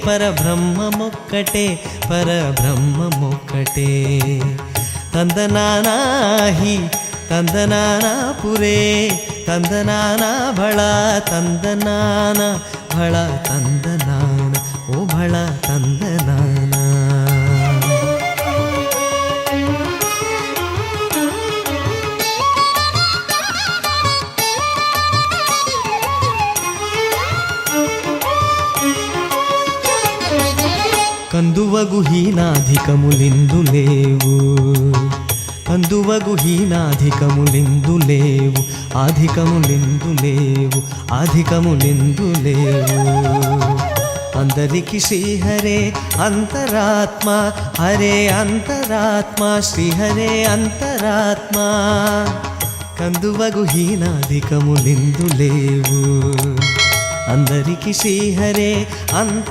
పరబ్రహ్మమొక్కటే పరబ్రహ్మమొక్కటే తందనానాహి తందనానాపురే తందనానా భళ తందనాన భళ తందనాన ఓ భళ తందనానా కందువగు హీనాధికములిందు లేవు కందువగు హీనాధికములిందు లేవు అధికములిందు లేవు అధికములిందు లేవు అందరికి శ్రీహరే అంతరాత్మ హరే అంతరాత్మ శ్రీహరే అంతరాత్మ కందువగు హీనాధికములిందు లేవు అందరికి శ్రీహరే అంత